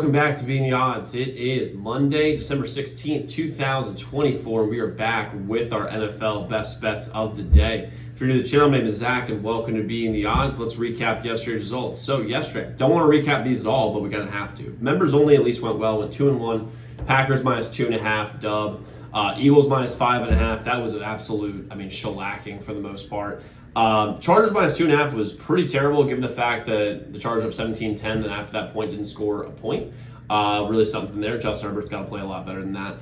Welcome back to Being the Odds. It is Monday, December 16th, 2024, and we are back with our NFL best bets of the day. If you're new to the channel, my name is Zach, and welcome to Being the Odds. Let's recap yesterday's results. So yesterday, don't want to recap these at all, but we're going to have to. Members only at least went well, went 2-1. Packers minus 2.5, dub. Eagles minus 5.5. That was an absolute, shellacking for the most part. Chargers minus 2.5 was pretty terrible given the fact that the Chargers up 17-10 and after that point didn't score a point. Really something there. Justin Herbert's got to play a lot better than that.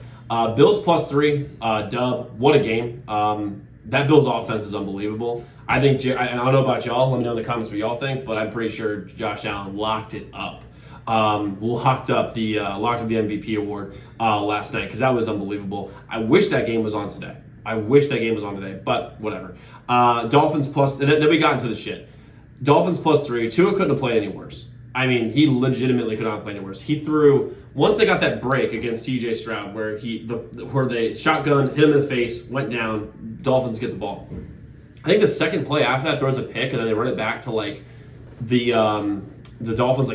Bills plus 3, dub. What a game. That Bills offense is unbelievable. I think, I don't know about y'all, let me know in the comments what y'all think, but I'm pretty sure Josh Allen locked it up. Locked up the MVP award last night because that was unbelievable. I wish that game was on today. But whatever. Dolphins plus, and then we got into the shit. Dolphins plus 3. Tua couldn't have played any worse. He legitimately could not have played any worse. He threw, once they got that break against CJ Stroud where they shotgun, hit him in the face, went down, Dolphins get the ball. I think the second play after that throws a pick and then they run it back to like the Dolphins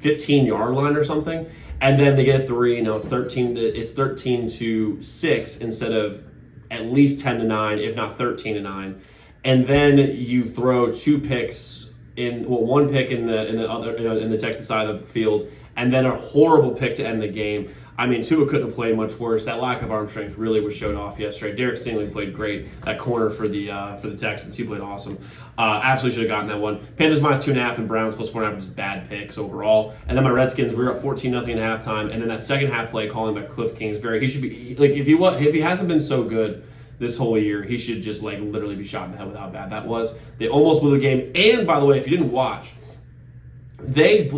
15-yard line or something. And then they get a 3. Now it's 13-6 instead of at least 10-9, if not 13-9. And then you throw 2 picks one pick in the Texas side of the field, and then a horrible pick to end the game. Tua couldn't have played much worse. That lack of arm strength really was showed off yesterday. Derek Stingley played great. That corner for the Texans, he played awesome. Absolutely should have gotten that one. Panthers minus 2.5 and Browns plus 4.5 just bad picks overall. And then my Redskins, we were up 14-0 at halftime, and then that second half play calling by Cliff Kingsbury. He should be if he hasn't been so good this whole year, he should just literally be shot in the head with how bad that was. They almost blew the game. And by the way, if you didn't watch, they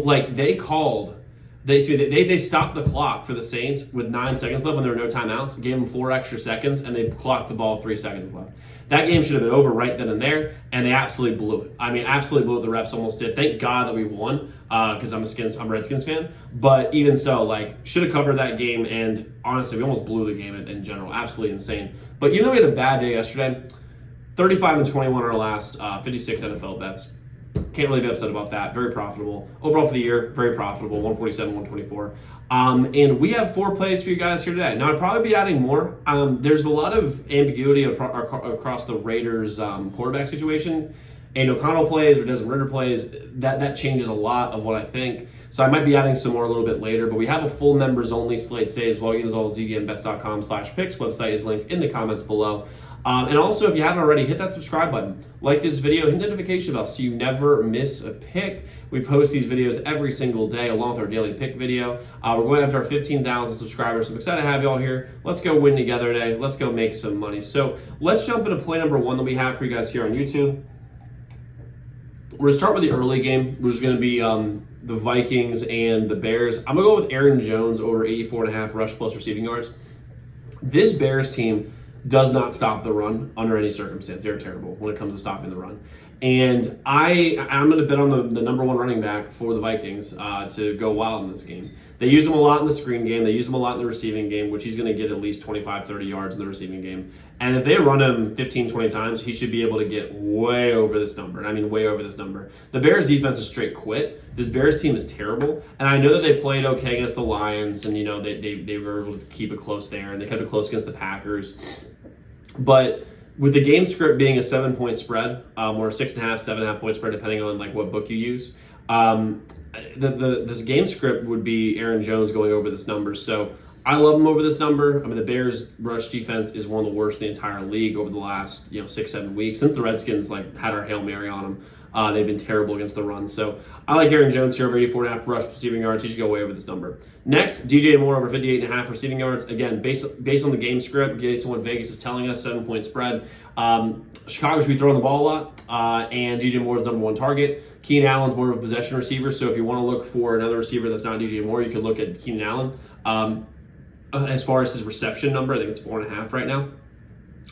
stopped the clock for the Saints with 9 seconds left when there were no timeouts, gave them 4 extra seconds, and they clocked the ball 3 seconds left. That game should have been over right then and there, and they absolutely blew it. Absolutely blew it. The refs almost did. Thank God that we won, because I'm a Redskins fan. But even so, should have covered that game, and honestly, we almost blew the game in general. Absolutely insane. But even though we had a bad day yesterday, 35-21 our last 56 NFL bets. Can't really be upset about that. Very profitable. Overall for the year, very profitable. 147, 124. And we have 4 plays for you guys here today. Now, I'd probably be adding more. There's a lot of ambiguity across the Raiders quarterback situation. And O'Connell plays or Desmond Ridder plays. That changes a lot of what I think. So I might be adding some more a little bit later. But we have a full members-only slate today as well. You can all at zgnbets.com/picks. Website is linked in the comments below. And also, if you haven't already, hit that subscribe button. Like this video, hit the notification bell so you never miss a pick. We post these videos every single day along with our daily pick video. We're going after our 15,000 subscribers. So I'm excited to have you all here. Let's go win together today. Let's go make some money. So let's jump into play number 1 that we have for you guys here on YouTube. We're going to start with the early game, which is going to be the Vikings and the Bears. I'm going to go with Aaron Jones over 84.5 rush plus receiving yards. This Bears team does not stop the run under any circumstance. They're terrible when it comes to stopping the run. And I'm going to bet on the number 1 running back for the Vikings to go wild in this game. They use him a lot in the screen game. They use him a lot in the receiving game, which he's going to get at least 25, 30 yards in the receiving game. And if they run him 15, 20 times, he should be able to get way over this number. Way over this number. The Bears defense is straight quit. This Bears team is terrible. And I know that they played okay against the Lions, and they were able to keep it close there, and they kept it close against the Packers. But with the game script being a 7-point spread, or a 6.5, 7.5 point spread, depending on what book you use, this game script would be Aaron Jones going over this number. So I love him over this number. The Bears' rush defense is one of the worst in the entire league over the last 6-7 weeks since the Redskins had our Hail Mary on them. They've been terrible against the run. So I like Aaron Jones here over 84.5 rush receiving yards. He should go way over this number. Next, DJ Moore over 58.5 receiving yards. Again, based on the game script, based on what Vegas is telling us, 7-point spread. Chicago should be throwing the ball a lot, and DJ Moore is number 1 target. Keenan Allen's more of a possession receiver, so if you want to look for another receiver that's not DJ Moore, you can look at Keenan Allen. As far as his reception number, I think it's 4.5 right now.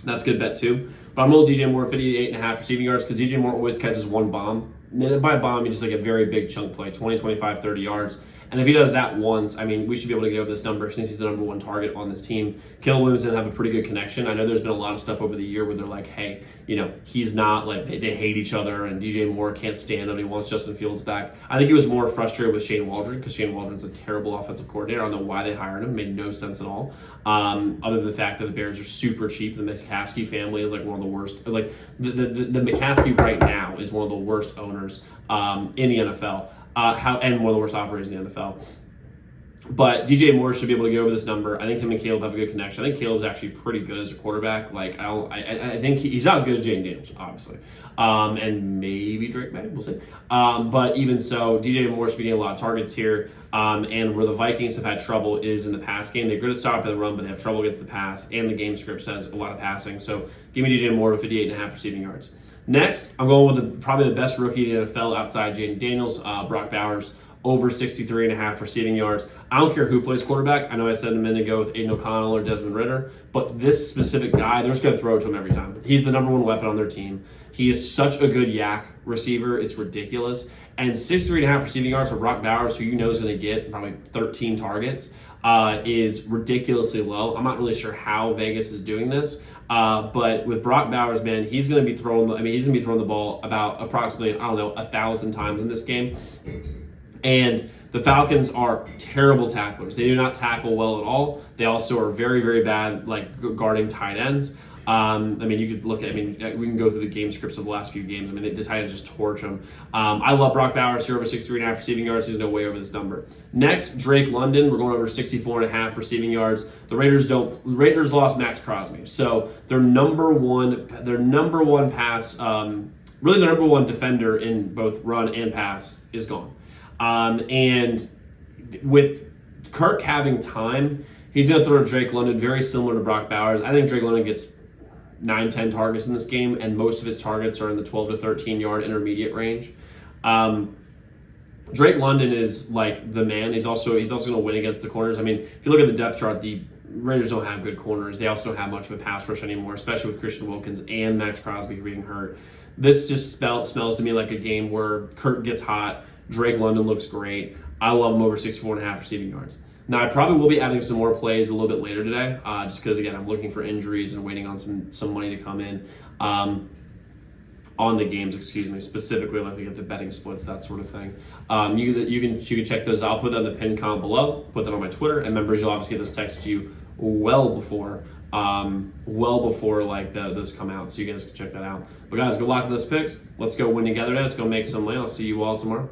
That's a good bet too. But I'm going to DJ Moore 58.5 receiving yards because DJ Moore always catches 1 bomb. And then by bomb, you just a very big chunk play, 20, 25, 30 yards. And if he does that once, I mean, we should be able to get over this number since he's the number one target on this team. Caleb Williams didn't have a pretty good connection. I know there's been a lot of stuff over the year where they're like, hey, he's not like they hate each other and DJ Moore can't stand him. He wants Justin Fields back. I think he was more frustrated with Shane Waldron because Shane Waldron's a terrible offensive coordinator. I don't know why they hired him. It made no sense at all. Other than the fact that the Bears are super cheap. The McCaskey family is like one of the worst. Like the McCaskey right now is one of the worst owners in the NFL. And one of the worst operators in the NFL. But DJ Moore should be able to get over this number. I think him and Caleb have a good connection. I think Caleb's actually pretty good as a quarterback. Like I think he's not as good as Jaden Daniels, obviously, and maybe Drake May. We'll see. But even so, DJ Moore should be getting a lot of targets here. And where the Vikings have had trouble is in the pass game. They're good at stopping the run, but they have trouble against the pass. And the game script says a lot of passing. So give me DJ Moore with 58.5 receiving yards. Next, I'm going with probably the best rookie in the NFL outside Jaden Daniels, Brock Bowers, over 63.5 receiving yards. I don't care who plays quarterback. I know I said a minute ago with Aiden O'Connell or Desmond Ridder, but this specific guy, they're just going to throw it to him every time. He's the number one weapon on their team. He is such a good yak receiver. It's ridiculous. And 63.5 receiving yards for Brock Bowers, who is going to get probably 13 targets, is ridiculously low. I'm not really sure how Vegas is doing this. But with Brock Bowers, man, he's going to be throwing the ball about approximately, 1,000 times in this game. And the Falcons are terrible tacklers. They do not tackle well at all. They also are very, very bad, like guarding tight ends. You could look at, we can go through the game scripts of the last few games. The tight ends just torch them. I love Brock Bowers here over 63.5 receiving yards. He's going to way over this number. Next, Drake London. We're going over 64.5 receiving yards. The Raiders lost Max Crosby. So their number one pass, really their number one defender in both run and pass is gone. And with Kirk having time, he's going to throw to Drake London, very similar to Brock Bowers. I think Drake London gets 9-10 targets in this game, and most of his targets are in the 12 to 13 yard intermediate range. Drake London is like the man. He's also going to win against the corners. If you look at the depth chart, the Raiders don't have good corners. They also don't have much of a pass rush anymore, especially with Christian Wilkins and Max Crosby being hurt. This just smells to me like a game where Kirk gets hot. Drake London looks great. I love him over 64.5 receiving yards. Now, I probably will be adding some more plays a little bit later today, just because, again, I'm looking for injuries and waiting on some money to come in on the games, specifically like to get the betting splits, that sort of thing. You can check those out. I'll put that in the pinned comment below, put that on my Twitter, and members, you'll obviously get those texts to you well before those come out, so you guys can check that out. But guys, good luck with those picks. Let's go win together now. Let's go make some money. I'll see you all tomorrow.